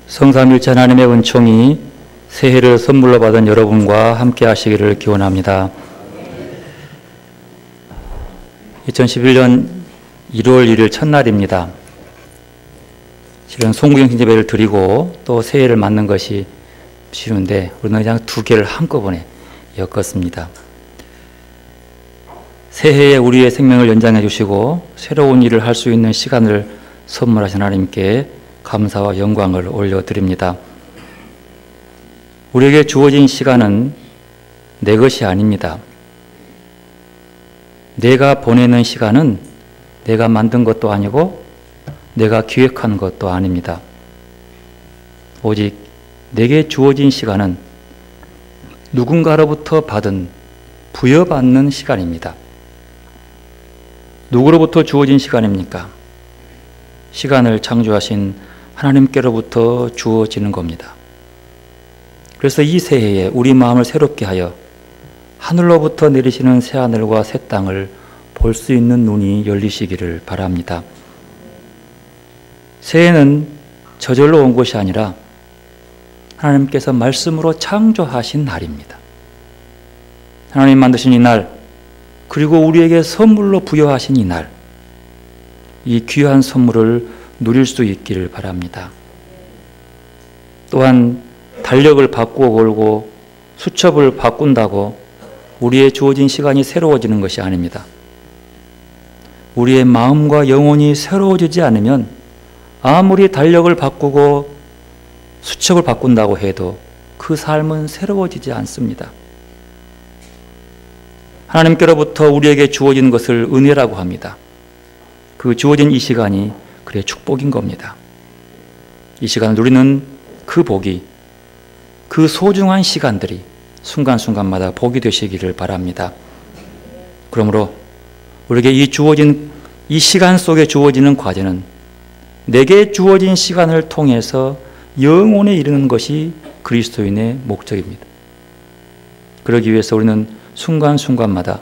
성삼일체 하나님의 은총이 새해를 선물로 받은 여러분과 함께 하시기를 기원합니다. 2011년 1월 1일 첫날입니다. 실은 송구경 예배를 드리고 또 새해를 맞는 것이 쉬운데 우리는 그냥 두 개를 한꺼번에 엮었습니다. 새해에 우리의 생명을 연장해 주시고 새로운 일을 할 수 있는 시간을 선물하신 하나님께 감사와 영광을 올려드립니다. 우리에게 주어진 시간은 내 것이 아닙니다. 내가 보내는 시간은 내가 만든 것도 아니고 내가 기획한 것도 아닙니다. 오직 내게 주어진 시간은 누군가로부터 받은 부여받는 시간입니다. 누구로부터 주어진 시간입니까? 시간을 창조하신 하나님께로부터 주어지는 겁니다. 그래서 이 새해에 우리 마음을 새롭게 하여 하늘로부터 내리시는 새하늘과 새 땅을 볼 수 있는 눈이 열리시기를 바랍니다. 새해는 저절로 온 것이 아니라 하나님께서 말씀으로 창조하신 날입니다. 하나님 만드신 이 날, 그리고 우리에게 선물로 부여하신 이 날, 이 귀한 선물을 누릴 수 있기를 바랍니다. 또한 달력을 바꾸어 걸고 수첩을 바꾼다고 우리의 주어진 시간이 새로워지는 것이 아닙니다. 우리의 마음과 영혼이 새로워지지 않으면 아무리 달력을 바꾸고 수첩을 바꾼다고 해도 그 삶은 새로워지지 않습니다. 하나님께로부터 우리에게 주어진 것을 은혜라고 합니다. 그 주어진 이 시간이 그래 축복인 겁니다. 이 시간을 누리는 그 복이, 그 소중한 시간들이 순간순간마다 복이 되시기를 바랍니다. 그러므로 우리에게 이 시간 속에 주어지는 과제는 내게 주어진 시간을 통해서 영혼에 이르는 것이 그리스도인의 목적입니다. 그러기 위해서 우리는 순간순간마다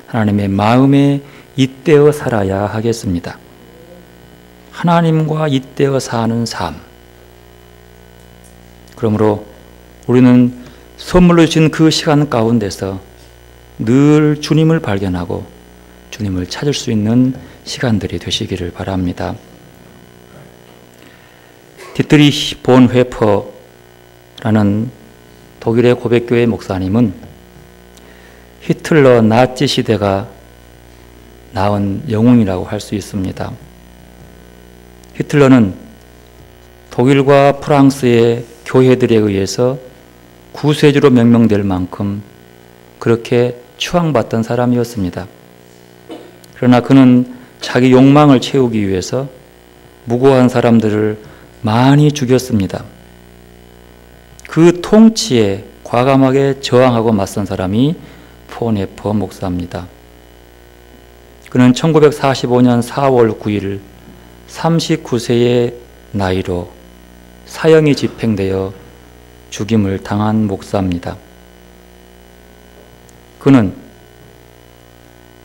하나님의 마음에 잇대어 살아야 하겠습니다. 하나님과 잇대어 사는 삶. 그러므로 우리는 선물로 주신 그 시간 가운데서 늘 주님을 발견하고 주님을 찾을 수 있는 시간들이 되시기를 바랍니다. 디트리히 본 회퍼라는 독일의 고백교회 목사님은 히틀러 나치 시대가 낳은 영웅이라고 할 수 있습니다. 히틀러는 독일과 프랑스의 교회들에 의해서 구세주로 명명될 만큼 그렇게 추앙받던 사람이었습니다. 그러나 그는 자기 욕망을 채우기 위해서 무고한 사람들을 많이 죽였습니다. 그 통치에 과감하게 저항하고 맞선 사람이 폰 회퍼 목사입니다. 그는 1945년 4월 9일 39세의 나이로 사형이 집행되어 죽임을 당한 목사입니다. 그는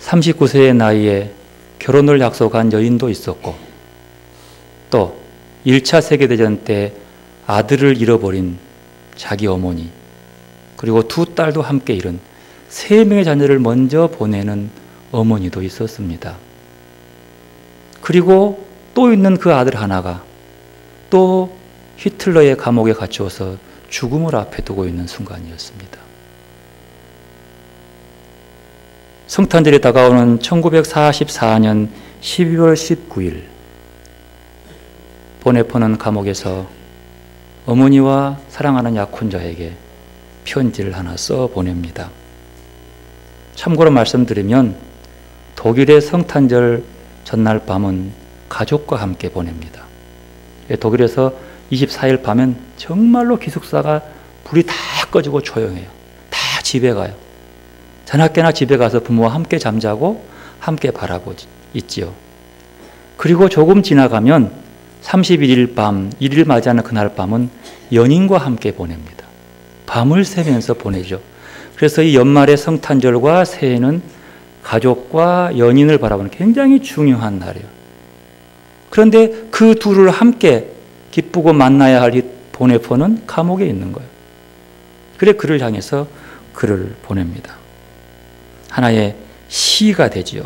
39세의 나이에 결혼을 약속한 여인도 있었고 또 1차 세계대전 때 아들을 잃어버린 자기 어머니 그리고 두 딸도 함께 잃은 3명의 자녀를 먼저 보내는 어머니도 있었습니다. 그리고 또 있는 그 아들 하나가 또 히틀러의 감옥에 갇혀서 죽음을 앞에 두고 있는 순간이었습니다. 성탄절이 다가오는 1944년 12월 19일 보네포는 감옥에서 어머니와 사랑하는 약혼자에게 편지를 하나 써 보냅니다. 참고로 말씀드리면 독일의 성탄절 전날 밤은 가족과 함께 보냅니다. 독일에서 24일 밤엔 정말로 기숙사가 불이 다 꺼지고 조용해요. 다 집에 가요. 자나깨나 집에 가서 부모와 함께 잠자고 함께 바라고 있지요. 그리고 조금 지나가면 31일 밤, 1일 맞이하는 그날 밤은 연인과 함께 보냅니다. 밤을 새면서 보내죠. 그래서 이 연말의 성탄절과 새해는 가족과 연인을 바라보는 굉장히 중요한 날이에요. 그런데 그 둘을 함께 기쁘고 만나야 할 이 보네포는 감옥에 있는 거예요. 그래 그를 향해서 글을 보냅니다. 하나의 시가 되지요.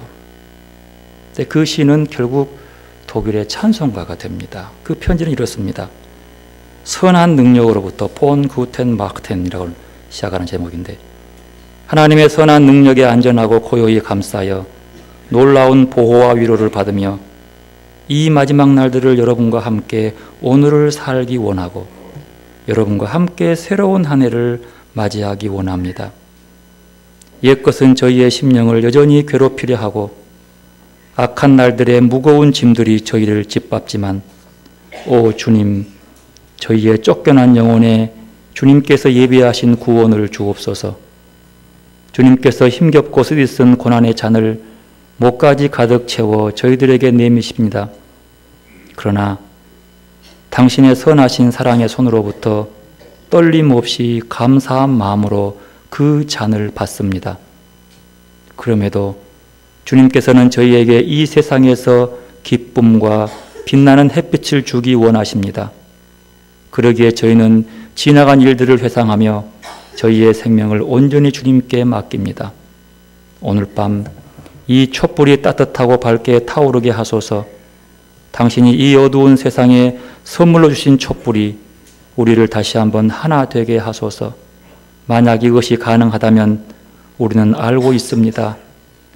그 시는 결국 독일의 찬송가가 됩니다. 그 편지는 이렇습니다. 선한 능력으로부터 본 구텐 마크텐이라고 시작하는 제목인데, 하나님의 선한 능력에 안전하고 고요히 감싸여 놀라운 보호와 위로를 받으며 이 마지막 날들을 여러분과 함께 오늘을 살기 원하고 여러분과 함께 새로운 한 해를 맞이하기 원합니다. 옛것은 저희의 심령을 여전히 괴롭히려 하고 악한 날들의 무거운 짐들이 저희를 짓밟지만, 오 주님, 저희의 쫓겨난 영혼에 주님께서 예비하신 구원을 주옵소서. 주님께서 힘겹고 쓰디쓴 고난의 잔을 목까지 가득 채워 저희들에게 내미십니다. 그러나 당신의 선하신 사랑의 손으로부터 떨림 없이 감사한 마음으로 그 잔을 받습니다. 그럼에도 주님께서는 저희에게 이 세상에서 기쁨과 빛나는 햇빛을 주기 원하십니다. 그러기에 저희는 지나간 일들을 회상하며 저희의 생명을 온전히 주님께 맡깁니다. 오늘 밤 이 촛불이 따뜻하고 밝게 타오르게 하소서. 당신이 이 어두운 세상에 선물로 주신 촛불이 우리를 다시 한번 하나 되게 하소서. 만약 이것이 가능하다면 우리는 알고 있습니다.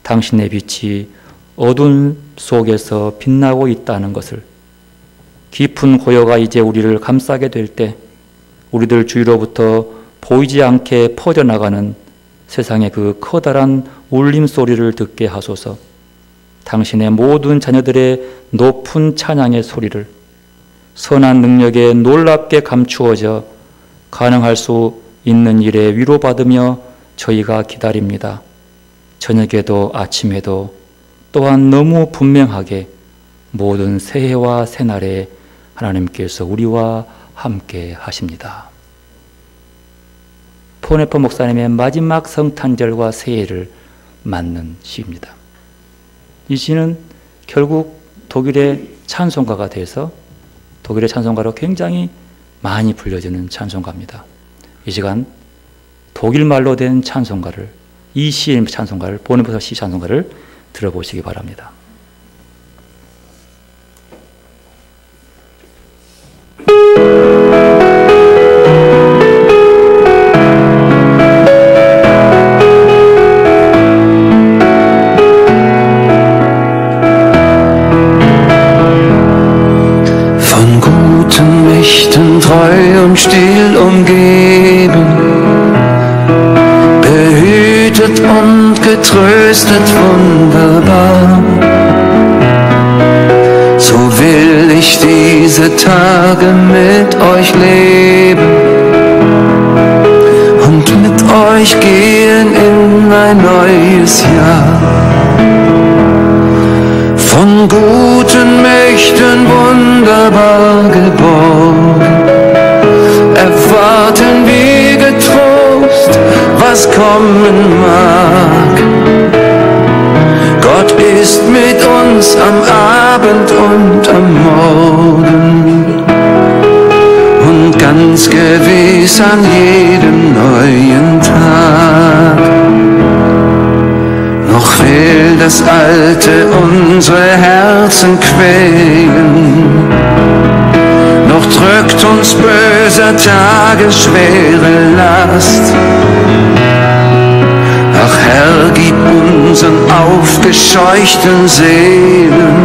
당신의 빛이 어두운 속에서 빛나고 있다는 것을. 깊은 고요가 이제 우리를 감싸게 될 때 우리들 주위로부터 보이지 않게 퍼져나가는 세상의 그 커다란 울림소리를 듣게 하소서. 당신의 모든 자녀들의 높은 찬양의 소리를 선한 능력에 놀랍게 감추어져 가능할 수 있는 일에 위로받으며 저희가 기다립니다. 저녁에도 아침에도 또한 너무 분명하게 모든 새해와 새날에 하나님께서 우리와 함께 하십니다. 보네포 목사님의 마지막 성탄절과 새해를 맞는 시입니다. 이 시는 결국 독일의 찬송가가 돼서 독일의 찬송가로 굉장히 많이 불려지는 찬송가입니다. 이 시간 독일 말로 된 찬송가를, 이 시의 찬송가를, 보네포 시 찬송가를 들어보시기 바랍니다. Treu und still umgeben, behütet und getröstet wunderbar. So will ich diese Tage mit euch leben und mit euch gehen in ein neues Jahr. Von guten Mächten wunderbar geborgen, erwarten wir getrost, was kommen mag. Gott ist mit uns am Abend und am Morgen und ganz gewiss an jedem neuen Tag. Noch will das Alte unsere Herzen quälen, noch drückt uns böser Tage schwere Last. Ach Herr, gib unseren aufgescheuchten Seelen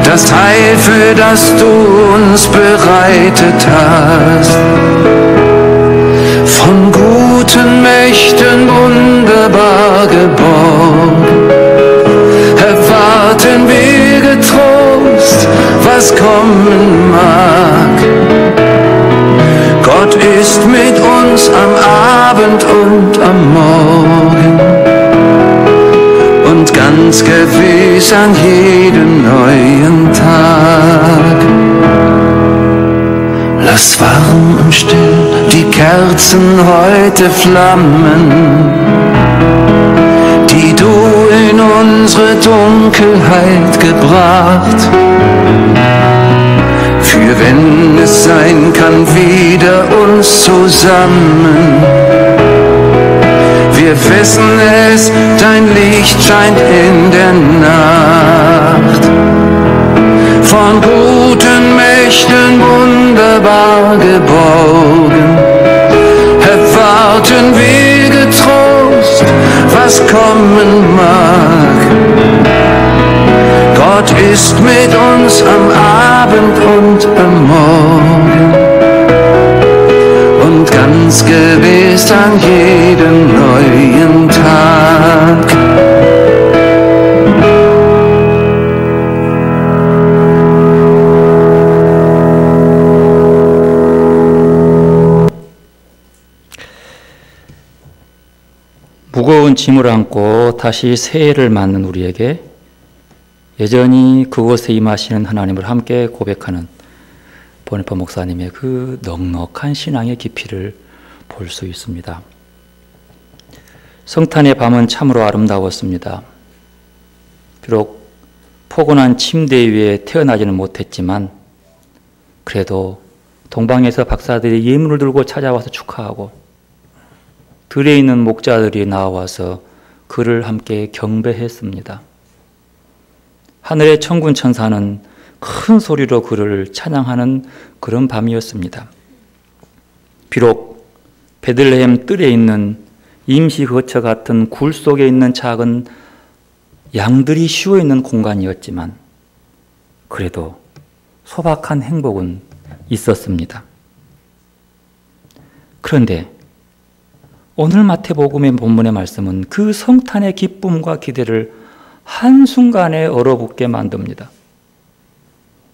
das Heil, für das du uns bereitet hast. Von guten Mächten wunderbar geborgen, erwarten wir getrost, was kommen mag. Gott ist mit uns am Abend und am Morgen und ganz gewiss an jedem neuen Tag. Lass warm und still die Kerzen heute flammen, die du in unsere Dunkelheit gebracht. für wenn es sein kann, wieder uns zusammen. Wir wissen es, dein Licht scheint in der Nacht. Von guten Mächten wunderbar geborgen, erwarten wir getrost, was kommen mag. Gott ist mit uns am Abend und am Morgen und ganz gewiss an jedem neuen Tag. 무거운 짐을 안고 다시 새해를 맞는 우리에게 여전히 그곳에 임하시는 하나님을 함께 고백하는 보네파 목사님의 그 넉넉한 신앙의 깊이를 볼 수 있습니다. 성탄의 밤은 참으로 아름다웠습니다. 비록 포근한 침대 위에 태어나지는 못했지만 그래도 동방에서 박사들이 예물을 들고 찾아와서 축하하고 들에 있는 목자들이 나와서 그를 함께 경배했습니다. 하늘의 천군 천사는 큰 소리로 그를 찬양하는 그런 밤이었습니다. 비록 베들레헴 뜰에 있는 임시 거처 같은 굴 속에 있는 작은 양들이 쉬어 있는 공간이었지만 그래도 소박한 행복은 있었습니다. 그런데 오늘 마태복음의 본문의 말씀은 그 성탄의 기쁨과 기대를 한순간에 얼어붙게 만듭니다.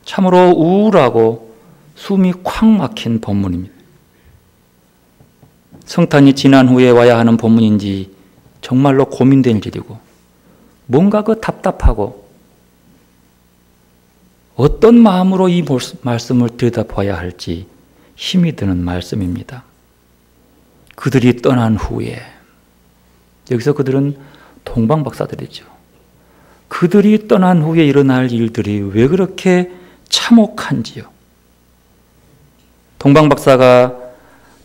참으로 우울하고 숨이 콱 막힌 본문입니다. 성탄이 지난 후에 와야 하는 본문인지 정말로 고민된 일이고 뭔가 그 답답하고 어떤 마음으로 이 말씀을 들여다봐야 할지 힘이 드는 말씀입니다. 그들이 떠난 후에, 여기서 그들은 동방박사들이죠. 그들이 떠난 후에 일어날 일들이 왜 그렇게 참혹한지요. 동방박사가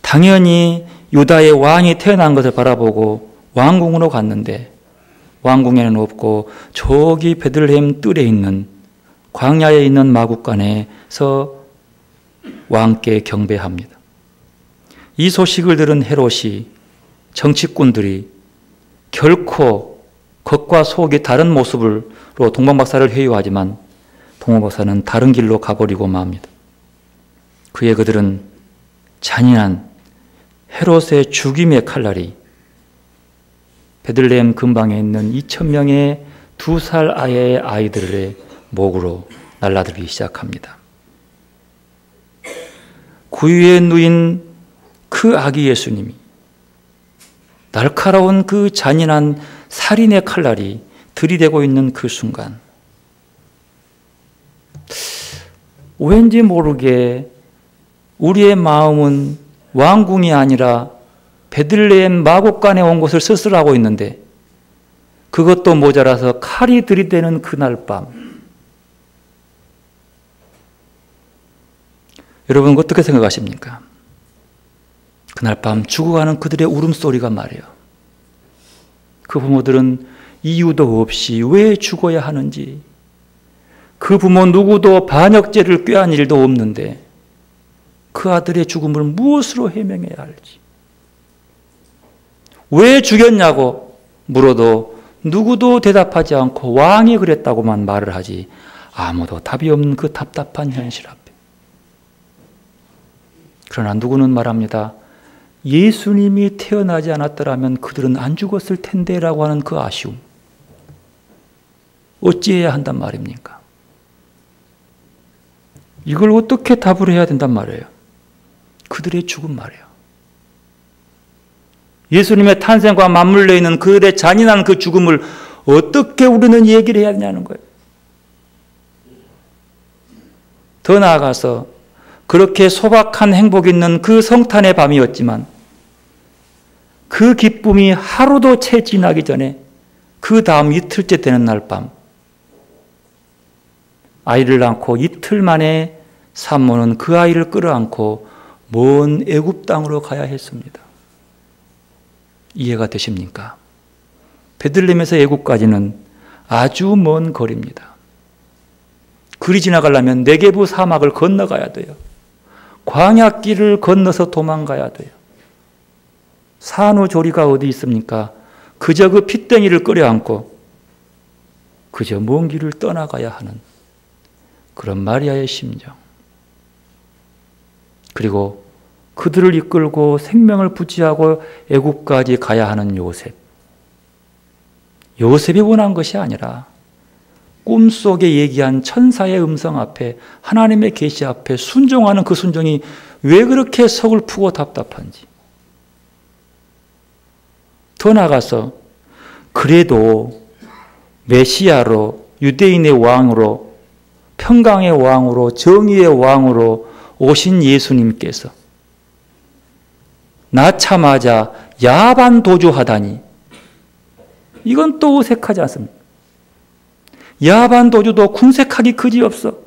당연히 유다의 왕이 태어난 것을 바라보고 왕궁으로 갔는데 왕궁에는 없고 저기 베들레헴 뜰에 있는 광야에 있는 마구간에서 왕께 경배합니다. 이 소식을 들은 헤롯이 정치꾼들이 결코 겉과 속이 다른 모습으로 동방박사를 회유하지만 동방박사는 다른 길로 가버리고 맙니다. 그의 그들은 잔인한 헤롯의 죽임의 칼날이 베들레헴 근방에 있는 2,000명의 2살 아이의 아이들의 목으로 날아들기 시작합니다. 구유에 누인 그 아기 예수님이 날카로운 그 잔인한 살인의 칼날이 들이대고 있는 그 순간 왠지 모르게 우리의 마음은 왕궁이 아니라 베들레헴 마곡간에 온 것을 쓸쓸하고 있는데 그것도 모자라서 칼이 들이대는 그날 밤 여러분 어떻게 생각하십니까? 그날 밤 죽어가는 그들의 울음소리가 말이에요. 그 부모들은 이유도 없이 왜 죽어야 하는지 그 부모 누구도 반역죄를 꾀한 일도 없는데 그 아들의 죽음을 무엇으로 해명해야 할지 왜 죽였냐고 물어도 누구도 대답하지 않고 왕이 그랬다고만 말을 하지 아무도 답이 없는 그 답답한 현실 앞에 그러나 누구는 말합니다. 예수님이 태어나지 않았더라면 그들은 안 죽었을 텐데 라고 하는 그 아쉬움 어찌해야 한단 말입니까? 이걸 어떻게 답을 해야 된단 말이에요? 그들의 죽음 말이에요. 예수님의 탄생과 맞물려 있는 그들의 잔인한 그 죽음을 어떻게 우리는 얘기를 해야 되냐는 거예요. 더 나아가서 그렇게 소박한 행복 있는 그 성탄의 밤이었지만 그 기쁨이 하루도 채 지나기 전에 그 다음 이틀째 되는 날 밤 아이를 낳고 이틀 만에 산모는 그 아이를 끌어안고 먼 애굽 땅으로 가야 했습니다. 이해가 되십니까? 베들레헴에서 애굽까지는 아주 먼 거리입니다. 그리 지나가려면 네게부 사막을 건너가야 돼요. 광야길을 건너서 도망가야 돼요. 산후조리가 어디 있습니까? 그저 그 핏덩이를 끌어안고 그저 먼 길을 떠나가야 하는 그런 마리아의 심정. 그리고 그들을 이끌고 생명을 부지하고 애굽까지 가야 하는 요셉. 요셉이 원한 것이 아니라 꿈속에 얘기한 천사의 음성 앞에, 하나님의 계시 앞에 순종하는 그 순종이 왜 그렇게 서글프고 답답한지. 더 나아가서 그래도 메시아로, 유대인의 왕으로, 평강의 왕으로, 정의의 왕으로 오신 예수님께서 낳자마자 야반 도주하다니, 이건 또 어색하지 않습니까? 야반 도주도 궁색하기 그지없어.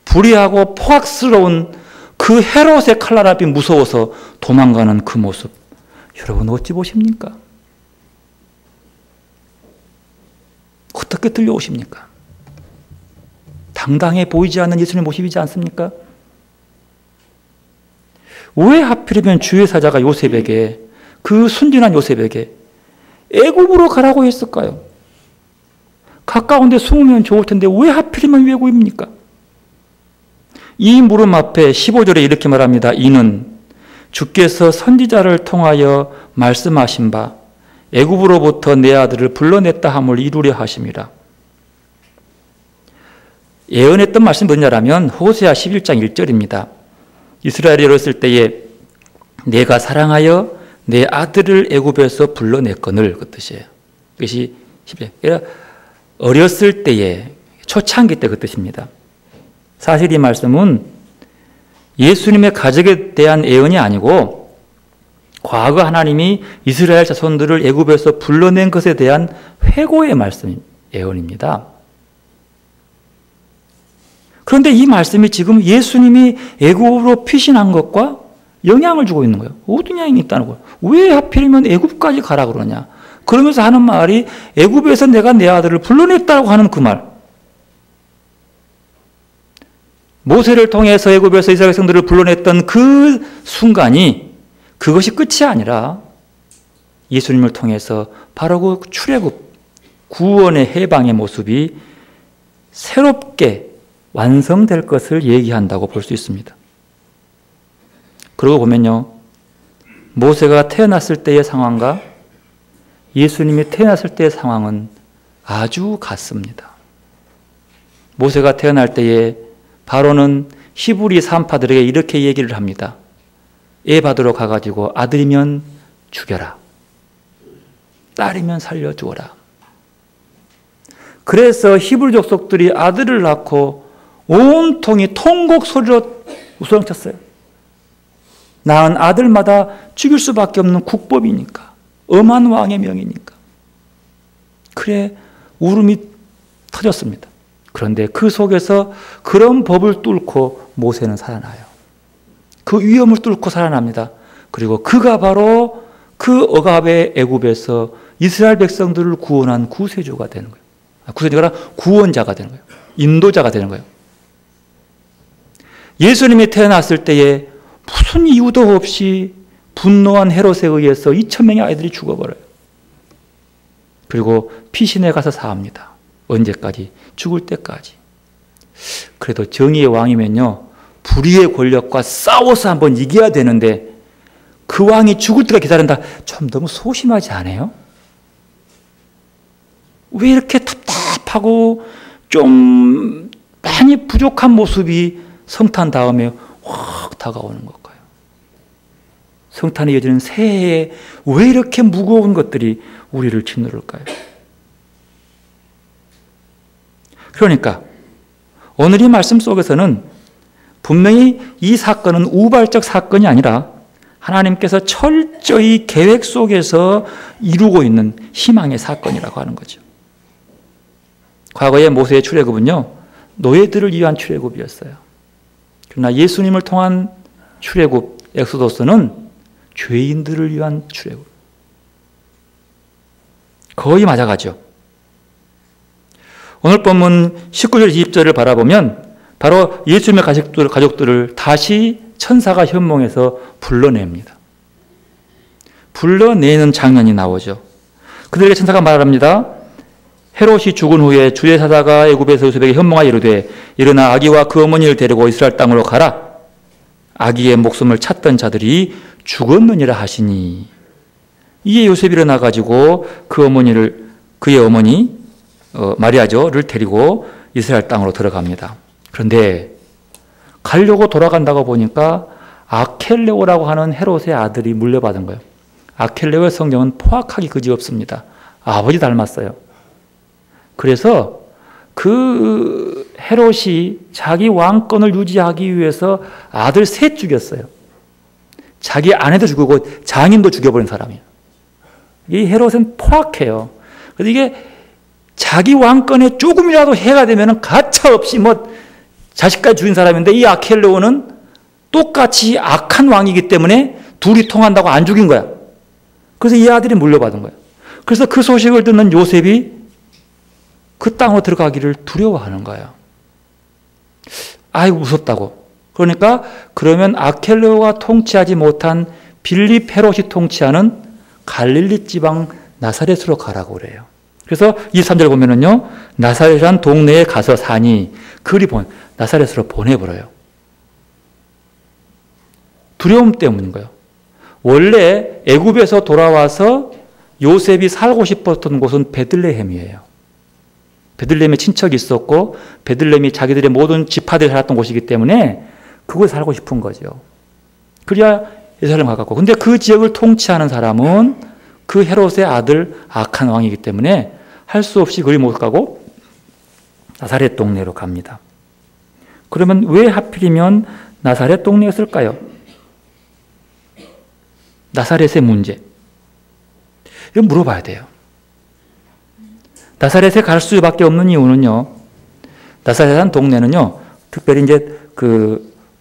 불의하고 포악스러운 그 헤롯의 칼날 앞이 무서워서 도망가는 그 모습, 여러분 어찌 보십니까? 어떻게 들려오십니까? 당당해 보이지 않는 예수님 모습이지 않습니까? 왜 하필이면 주의 사자가 요셉에게, 그 순진한 요셉에게 애굽으로 가라고 했을까요? 가까운 데 숨으면 좋을 텐데 왜 하필이면 외국입니까? 이 물음 앞에 15절에 이렇게 말합니다. 이는 주께서 선지자를 통하여 말씀하신 바 애굽으로부터 내 아들을 불러냈다 함을 이루려 하심이라. 예언했던 말씀이 뭐냐라면 호세아 11장 1절입니다. 이스라엘이 어렸을 때에 내가 사랑하여 내 아들을 애굽에서 불러냈거늘, 그 뜻이에요. 그것이 10절. 어렸을 때에, 초창기 때 그 뜻입니다. 사실 이 말씀은 예수님의 가족에 대한 예언이 아니고 과거 하나님이 이스라엘 자손들을 애굽에서 불러낸 것에 대한 회고의 말씀, 예언입니다. 그런데 이 말씀이 지금 예수님이 애굽으로 피신한 것과 영향을 주고 있는 거예요. 어떤 영향이 있다는 거예요. 왜 하필이면 애굽까지 가라 그러냐. 그러면서 하는 말이 애굽에서 내가 내 아들을 불러냈다고 하는 그 말. 모세를 통해서 애굽에서 이스라엘 백성들을 불러냈던 그 순간이, 그것이 끝이 아니라 예수님을 통해서 바로 그 출애굽, 구원의 해방의 모습이 새롭게 완성될 것을 얘기한다고 볼 수 있습니다. 그러고 보면요, 모세가 태어났을 때의 상황과 예수님이 태어났을 때의 상황은 아주 같습니다. 모세가 태어날 때에 바로는 히브리 산파들에게 이렇게 얘기를 합니다. 애 받으러 가가지고 아들이면 죽여라, 딸이면 살려주어라. 그래서 히브리 족속들이 아들을 낳고 온통이 통곡 소리로 우스렁쳤어요. 낳은 아들마다 죽일 수밖에 없는 국법이니까, 엄한 왕의 명이니까. 그래 울음이 터졌습니다. 그런데 그 속에서 그런 법을 뚫고 모세는 살아나요. 그 위험을 뚫고 살아납니다. 그리고 그가 바로 그 억압의 애굽에서 이스라엘 백성들을 구원한 구세주가 되는 거예요. 구세주가 아니라 구원자가 되는 거예요. 인도자가 되는 거예요. 예수님이 태어났을 때에 무슨 이유도 없이 분노한 헤롯에 의해서 2,000명의 아이들이 죽어버려요. 그리고 피신에 가서 사합니다. 언제까지? 죽을 때까지. 그래도 정의의 왕이면요, 불의의 권력과 싸워서 한번 이겨야 되는데 그 왕이 죽을 때까지 기다린다. 좀 너무 소심하지 않아요? 왜 이렇게 답답하고 좀 많이 부족한 모습이 성탄 다음에 확 다가오는 걸까요? 성탄에 이어지는 새해에 왜 이렇게 무거운 것들이 우리를 짓누를까요? 그러니까 오늘 이 말씀 속에서는 분명히 이 사건은 우발적 사건이 아니라 하나님께서 철저히 계획 속에서 이루고 있는 희망의 사건이라고 하는 거죠. 과거의 모세의 출애굽은요, 노예들을 위한 출애굽이었어요. 그러나 예수님을 통한 출애굽 엑소도스는 죄인들을 위한 출애굽. 거의 맞아가죠. 오늘 본문 19절 20절을 바라보면 바로 예수님의 가족들을 다시 천사가 현몽해서 불러냅니다. 불러내는 장면이 나오죠. 그들에게 천사가 말합니다. 헤롯이 죽은 후에 주의 사자가 애굽에서 요셉에게 현몽하여 이르되 일어나 아기와 그 어머니를 데리고 이스라엘 땅으로 가라. 아기의 목숨을 찾던 자들이 죽었느니라 하시니. 이에 요셉이 일어나가지고 그의 어머니 마리아를 데리고 이스라엘 땅으로 들어갑니다. 그런데 가려고 돌아간다고 보니까 아켈레오라고 하는 헤롯의 아들이 물려받은 거예요. 아켈레오의 성경은 포악하기 그지없습니다. 아버지 닮았어요. 그래서 그 헤롯이 자기 왕권을 유지하기 위해서 아들 셋 죽였어요. 자기 아내도 죽이고 장인도 죽여버린 사람이에요. 이 헤롯은 포악해요. 그래서 이게 자기 왕권에 조금이라도 해가 되면 가차없이 자식까지 죽인 사람인데 이 아켈레오는 똑같이 악한 왕이기 때문에 둘이 통한다고 안 죽인 거야. 그래서 이 아들이 물려받은 거야. 그래서 그 소식을 듣는 요셉이 그 땅으로 들어가기를 두려워하는 거예요. 아이고 무섭다고. 그러니까 그러면 아켈레오가 통치하지 못한 빌립 헤롯이 통치하는 갈릴리 지방 나사렛으로 가라고 그래요. 그래서 23절 보면은요, 나사렛이라는 동네에 가서 사니 그리 나사렛으로 보내버려요. 두려움 때문인 거예요. 원래 애굽에서 돌아와서 요셉이 살고 싶었던 곳은 베들레헴이에요. 베들레헴에 친척이 있었고 베들레헴이 자기들의 모든 지파들이 살았던 곳이기 때문에 그곳에 살고 싶은 거죠. 그래야 예루살렘 가깝고. 근데 그 지역을 통치하는 사람은 그 헤롯의 아들 악한 왕이기 때문에 할 수 없이 그리 못 가고 나사렛 동네로 갑니다. 그러면 왜 하필이면 나사렛 동네였을까요? 나사렛의 문제. 이거 물어봐야 돼요. 나사렛에 갈 수밖에 없는 이유는요, 나사렛이라는 동네는요, 특별히 이제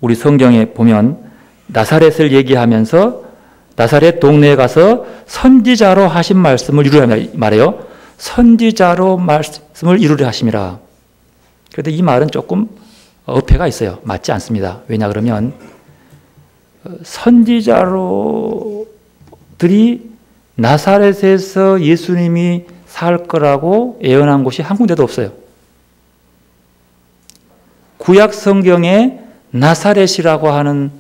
우리 성경에 보면 나사렛을 얘기하면서 나사렛 동네에 가서 선지자로 하신 말씀을 이루려 말해요. 선지자로 말씀을 이루려 하심이라. 그런데 이 말은 조금 어폐가 있어요. 맞지 않습니다. 왜냐 그러면 선지자로들이 나사렛에서 예수님이 살 거라고 예언한 곳이 한 군데도 없어요. 구약 성경에 나사렛이라고 하는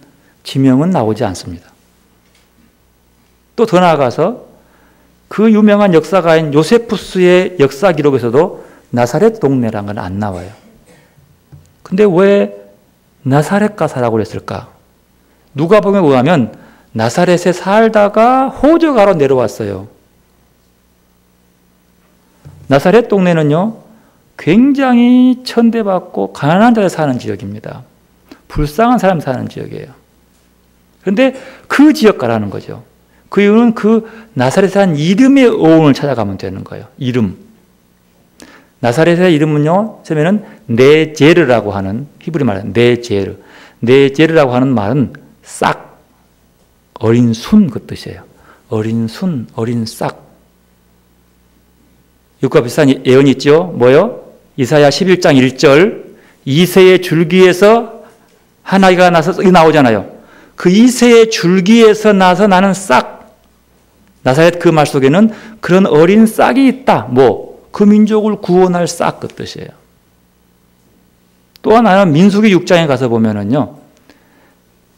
지명은 나오지 않습니다. 또 더 나아가서 그 유명한 역사가인 요세푸스의 역사 기록에서도 나사렛 동네라는 건 안 나와요. 근데 왜 나사렛 가사라고 그랬을까? 누가복음에 의하면 나사렛에 살다가 호적가로 내려왔어요. 나사렛 동네는요, 굉장히 천대받고 가난한 자들 사는 지역입니다. 불쌍한 사람이 사는 지역이에요. 그런데 그 지역 가라는 거죠. 그 이유는 그 나사렛에 한 이름의 어원을 찾아가면 되는 거예요. 이름. 나사렛의 이름은요, 처음에는 네제르라고 하는, 히브리 말은 네제르. 네제르라고 하는 말은 싹, 어린 순 그 뜻이에요. 어린 순, 어린 싹. 이것과 비슷한 예언이 있죠. 뭐요? 이사야 11장 1절, 이새의 줄기에서 한 아이가 나서, 이 나오잖아요. 그 이새의 줄기에서 나서 나는 싹. 나사렛 그 말 속에는 그런 어린 싹이 있다. 그 민족을 구원할 싹 그 뜻이에요. 또 하나는 민수기 6장에 가서 보면은요,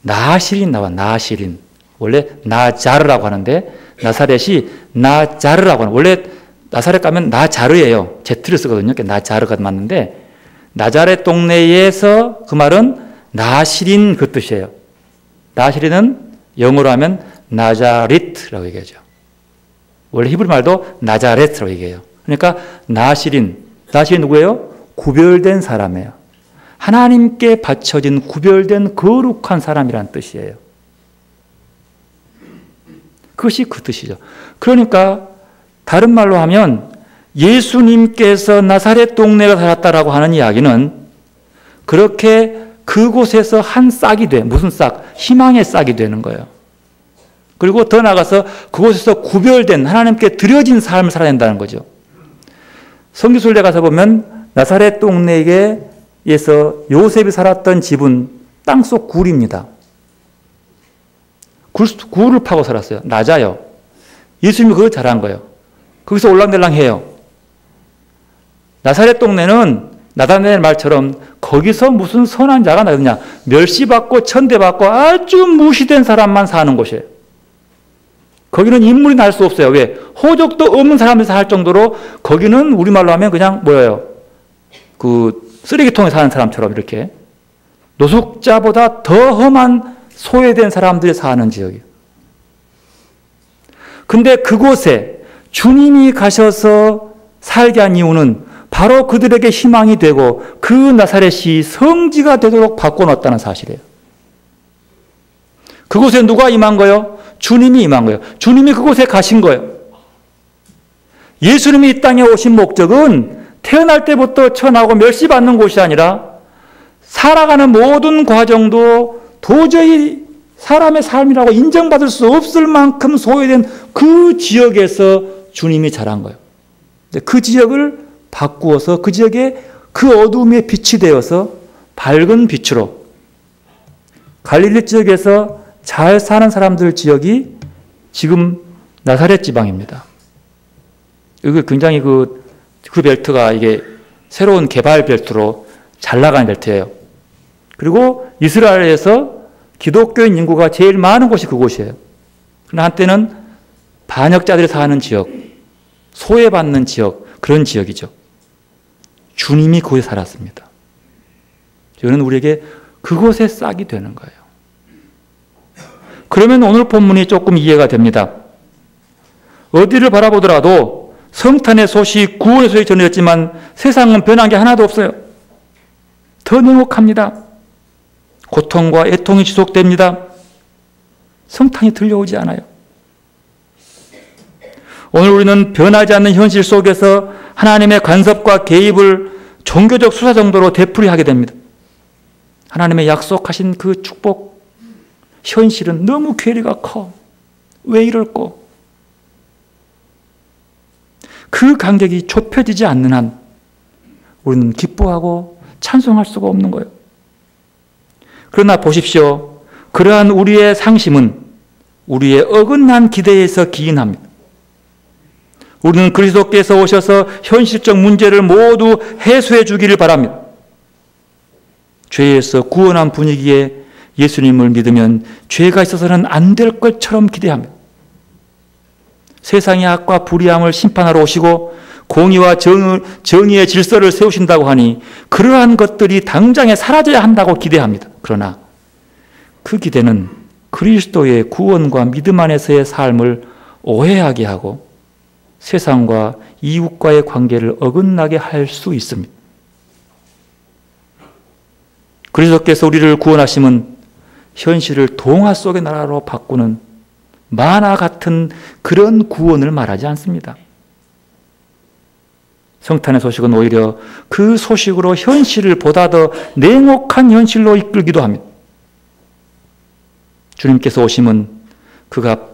나시린 나와, 나시린. 원래 나자르라고 하는데, 나사렛이 나자르라고 하는, 원래 나사렛 가면 나자르예요. 제트를 쓰거든요. 나자르가 맞는데, 나자렛 동네에서 그 말은 나시린 그 뜻이에요. 나시린은 영어로 하면 나자리트라고 얘기하죠. 원래 히브리 말도 나자렛이라고 얘기해요. 그러니까 나시린 누구예요? 구별된 사람이에요. 하나님께 바쳐진 구별된 거룩한 사람이라는 뜻이에요. 그것이 그 뜻이죠. 그러니까 다른 말로 하면 예수님께서 나사렛 동네에 살았다라고 하는 이야기는 그렇게 그곳에서 한 싹이 돼. 무슨 싹? 희망의 싹이 되는 거예요. 그리고 더 나아가서 그곳에서 구별된 하나님께 드려진 삶을 살아야 된다는 거죠. 성기순례 가서 보면 나사렛 동네에서 요셉이 살았던 집은 땅속 굴입니다. 굴을 파고 살았어요. 낮아요. 예수님이 그걸 잘한 거예요. 거기서 올랑달랑 해요. 나사렛 동네는 나다나엘 말처럼 거기서 무슨 선한 자가 나느냐. 멸시받고 천대받고 아주 무시된 사람만 사는 곳이에요. 거기는 인물이 날 수 없어요. 왜? 호적도 없는 사람이 살 정도로 거기는 우리말로 하면 그냥 뭐예요? 그 쓰레기통에 사는 사람처럼 이렇게 노숙자보다 더 험한 소외된 사람들이 사는 지역이에요. 근데 그곳에 주님이 가셔서 살게 한 이유는 바로 그들에게 희망이 되고 그 나사렛이 성지가 되도록 바꿔놨다는 사실이에요. 그곳에 누가 임한 거예요? 주님이 임한 거예요. 주님이 그곳에 가신 거예요. 예수님이 이 땅에 오신 목적은 태어날 때부터 천하고 멸시받는 곳이 아니라 살아가는 모든 과정도 도저히 사람의 삶이라고 인정받을 수 없을 만큼 소외된 그 지역에서 주님이 자란 거예요. 그 지역을 바꾸어서 그 지역에 그 어둠의 빛이 되어서 밝은 빛으로 갈릴리 지역에서 잘 사는 사람들 지역이 지금 나사렛 지방입니다. 이거 굉장히 그 벨트가 이게 새로운 개발 벨트로 잘 나가는 벨트예요. 그리고 이스라엘에서 기독교인 인구가 제일 많은 곳이 그곳이에요. 그러나 한때는 반역자들이 사는 지역, 소외받는 지역, 그런 지역이죠. 주님이 그곳에 살았습니다. 저는 우리에게 그곳에 싹이 되는 거예요. 그러면 오늘 본문이 조금 이해가 됩니다. 어디를 바라보더라도 성탄의 소식, 구원의 소식이 전해졌지만 세상은 변한 게 하나도 없어요. 더 냉혹합니다. 고통과 애통이 지속됩니다. 성탄이 들려오지 않아요. 오늘 우리는 변하지 않는 현실 속에서 하나님의 간섭과 개입을 종교적 수사 정도로 되풀이하게 됩니다. 하나님의 약속하신 그 축복, 현실은 너무 괴리가 커. 왜 이럴꼬? 그 간격이 좁혀지지 않는 한 우리는 기뻐하고 찬송할 수가 없는 거예요. 그러나 보십시오. 그러한 우리의 상심은 우리의 어긋난 기대에서 기인합니다. 우리는 그리스도께서 오셔서 현실적 문제를 모두 해소해 주기를 바랍니다. 죄에서 구원한 분위기에 예수님을 믿으면 죄가 있어서는 안 될 것처럼 기대합니다. 세상의 악과 불의함을 심판하러 오시고 공의와 정의의 질서를 세우신다고 하니 그러한 것들이 당장에 사라져야 한다고 기대합니다. 그러나 그 기대는 그리스도의 구원과 믿음 안에서의 삶을 오해하게 하고 세상과 이웃과의 관계를 어긋나게 할 수 있습니다. 그리스도께서 우리를 구원하심은 현실을 동화 속의 나라로 바꾸는 만화 같은 그런 구원을 말하지 않습니다. 성탄의 소식은 오히려 그 소식으로 현실을 보다 더 냉혹한 현실로 이끌기도 합니다. 주님께서 오심은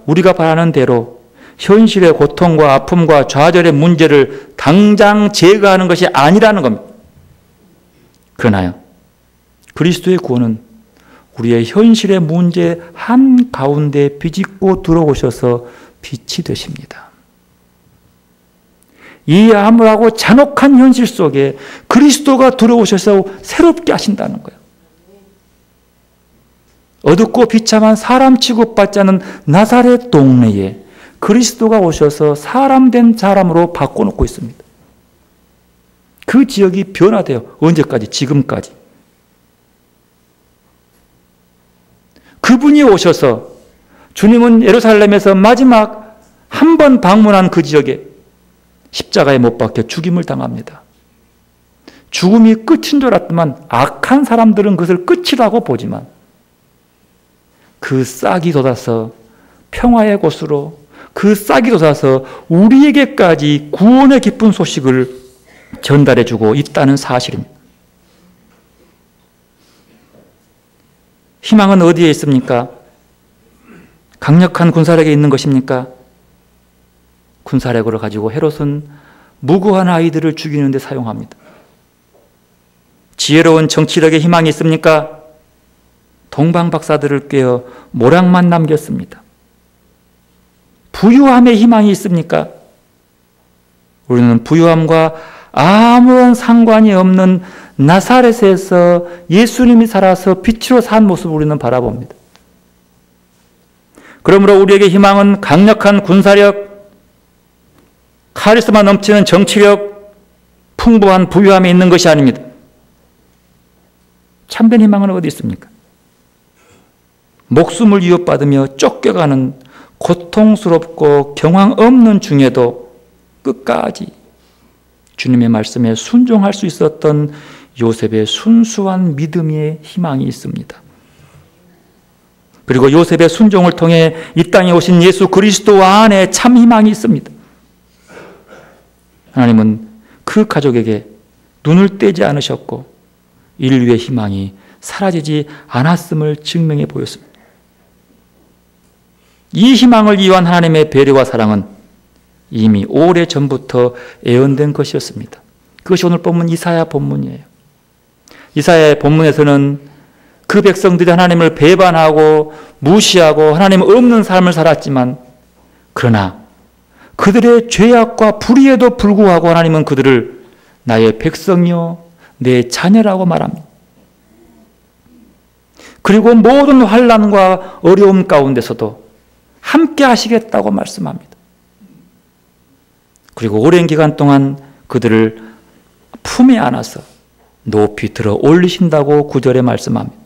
우리가 바라는 대로 현실의 고통과 아픔과 좌절의 문제를 당장 제거하는 것이 아니라는 겁니다. 그러나요, 그리스도의 구원은 우리의 현실의 문제 한가운데 비집고 들어오셔서 빛이 되십니다. 이 암울하고 잔혹한 현실 속에 그리스도가 들어오셔서 새롭게 하신다는 거예요. 어둡고 비참한 사람 취급받지 않은 나사렛 동네에 그리스도가 오셔서 사람 된 사람으로 바꿔놓고 있습니다. 그 지역이 변화돼요. 언제까지? 지금까지. 그분이 오셔서 주님은 예루살렘에서 마지막 한 번 방문한 그 지역에 십자가에 못 박혀 죽임을 당합니다. 죽음이 끝인 줄 알았지만 악한 사람들은 그것을 끝이라고 보지만 그 싹이 돋아서 평화의 곳으로 그 싹이 돋아서 우리에게까지 구원의 기쁜 소식을 전달해주고 있다는 사실입니다. 희망은 어디에 있습니까? 강력한 군사력에 있는 것입니까? 군사력을 가지고 헤롯은 무고한 아이들을 죽이는 데 사용합니다. 지혜로운 정치력에 희망이 있습니까? 동방 박사들을 꿰어 모락만 남겼습니다. 부유함에 희망이 있습니까? 우리는 부유함과 아무런 상관이 없는 나사렛에서 예수님이 살아서 빛으로 산 모습을 우리는 바라봅니다. 그러므로 우리에게 희망은 강력한 군사력, 카리스마 넘치는 정치력, 풍부한 부유함에 있는 것이 아닙니다. 참된 희망은 어디 있습니까? 목숨을 위협받으며 쫓겨가는 고통스럽고 경황 없는 중에도 끝까지 주님의 말씀에 순종할 수 있었던 요셉의 순수한 믿음의 희망이 있습니다. 그리고 요셉의 순종을 통해 이 땅에 오신 예수 그리스도 안에 참 희망이 있습니다. 하나님은 그 가족에게 눈을 떼지 않으셨고 인류의 희망이 사라지지 않았음을 증명해 보였습니다. 이 희망을 위한 하나님의 배려와 사랑은 이미 오래전부터 예언된 것이었습니다. 그것이 오늘 본문 이사야 본문이에요. 이사야의 본문에서는 그 백성들이 하나님을 배반하고 무시하고 하나님 없는 삶을 살았지만 그러나 그들의 죄악과 불의에도 불구하고 하나님은 그들을 나의 백성이요 내 자녀라고 말합니다. 그리고 모든 환난과 어려움 가운데서도 함께 하시겠다고 말씀합니다. 그리고 오랜 기간 동안 그들을 품에 안아서 높이 들어 올리신다고 9절에 말씀합니다.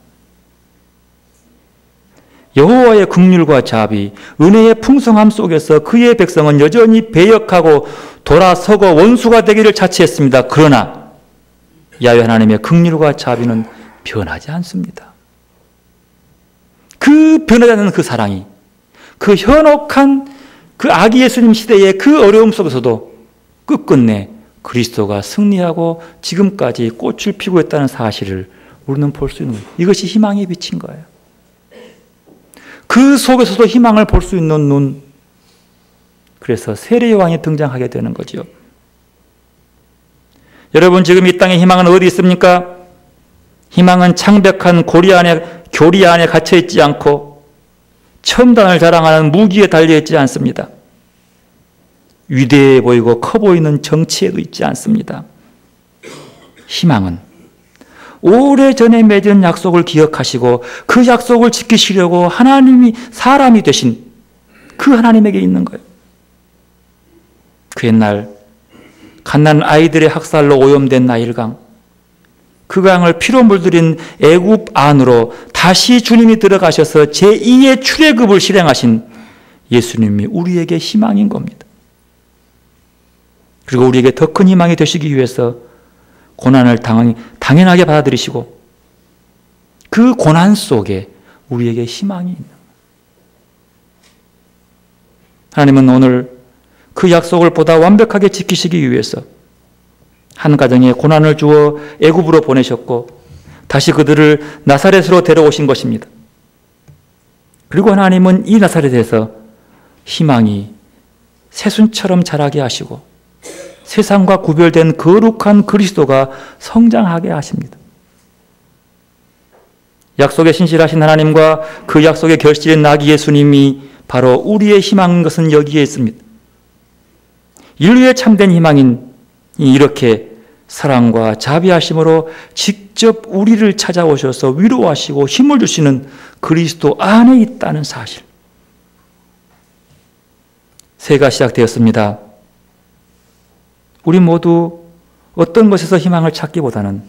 여호와의 긍휼과 자비, 은혜의 풍성함 속에서 그의 백성은 여전히 배역하고 돌아서고 원수가 되기를 자처했습니다. 그러나 야훼 하나님의 긍휼과 자비는 변하지 않습니다. 그 변하지 않는 그 사랑이 그 현혹한 그 아기 예수님 시대의 그 어려움 속에서도 끝끝내 그리스도가 승리하고 지금까지 꽃을 피우고 있다는 사실을 우리는 볼 수 있는 거예요. 이것이 희망의 빛인 거예요. 그 속에서도 희망을 볼 수 있는 눈. 그래서 세례 요한이 등장하게 되는 거죠. 여러분 지금 이 땅의 희망은 어디 있습니까? 희망은 창백한 교리 안에 갇혀 있지 않고 첨단을 자랑하는 무기에 달려 있지 않습니다. 위대해 보이고 커 보이는 정치에도 있지 않습니다. 희망은 오래전에 맺은 약속을 기억하시고 그 약속을 지키시려고 하나님이 사람이 되신 그 하나님에게 있는 거예요. 그 옛날 갓난 아이들의 학살로 오염된 나일강, 그 강을 피로 물들인 애굽 안으로 다시 주님이 들어가셔서 제2의 출애굽을 실행하신 예수님이 우리에게 희망인 겁니다. 그리고 우리에게 더 큰 희망이 되시기 위해서 고난을 당연하게 받아들이시고 그 고난 속에 우리에게 희망이 있는 거예요. 하나님은 오늘 그 약속을 보다 완벽하게 지키시기 위해서 한 가정에 고난을 주어 애굽으로 보내셨고 다시 그들을 나사렛으로 데려오신 것입니다. 그리고 하나님은 이 나사렛에서 희망이 새순처럼 자라게 하시고 세상과 구별된 거룩한 그리스도가 성장하게 하십니다. 약속에 신실하신 하나님과 그 약속의 결실인 아기 예수님이 바로 우리의 희망인 것은 여기에 있습니다. 인류의 참된 희망인 이렇게 사랑과 자비하심으로 직접 우리를 찾아오셔서 위로하시고 힘을 주시는 그리스도 안에 있다는 사실. 새해가 시작되었습니다. 우리 모두 어떤 것에서 희망을 찾기보다는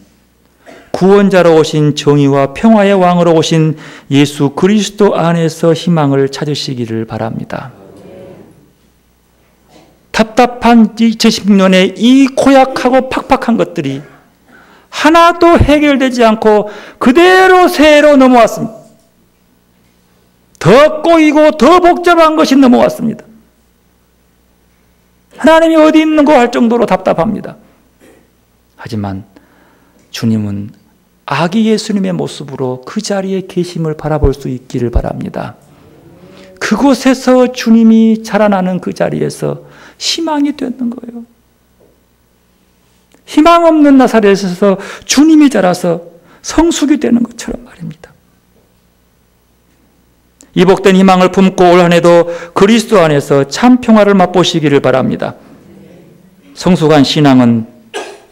구원자로 오신 정의와 평화의 왕으로 오신 예수 그리스도 안에서 희망을 찾으시기를 바랍니다. 답답한 2016년에 이 고약하고 팍팍한 것들이 하나도 해결되지 않고 그대로 새해로 넘어왔습니다. 더 꼬이고 더 복잡한 것이 넘어왔습니다. 하나님이 어디 있는고 할 정도로 답답합니다. 하지만 주님은 아기 예수님의 모습으로 그 자리에 계심을 바라볼 수 있기를 바랍니다. 그곳에서 주님이 자라나는 그 자리에서 희망이 되는 거예요. 희망 없는 나사렛에서 주님이 자라서 성숙이 되는 것처럼 말입니다. 이 복된 희망을 품고 올 한 해도 그리스도 안에서 참 평화를 맛보시기를 바랍니다. 성숙한 신앙은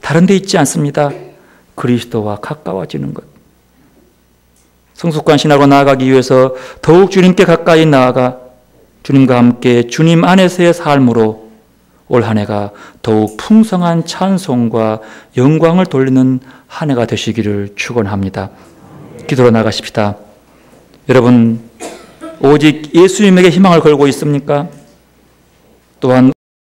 다른 데 있지 않습니다. 그리스도와 가까워지는 것. 성숙한 신앙으로 나아가기 위해서 더욱 주님께 가까이 나아가 주님과 함께 주님 안에서의 삶으로 올 한 해가 더욱 풍성한 찬송과 영광을 돌리는 한 해가 되시기를 축원합니다. 기도로 나가십시다. 여러분, 오직 예수님에게 희망을 걸고 있습니까? 또한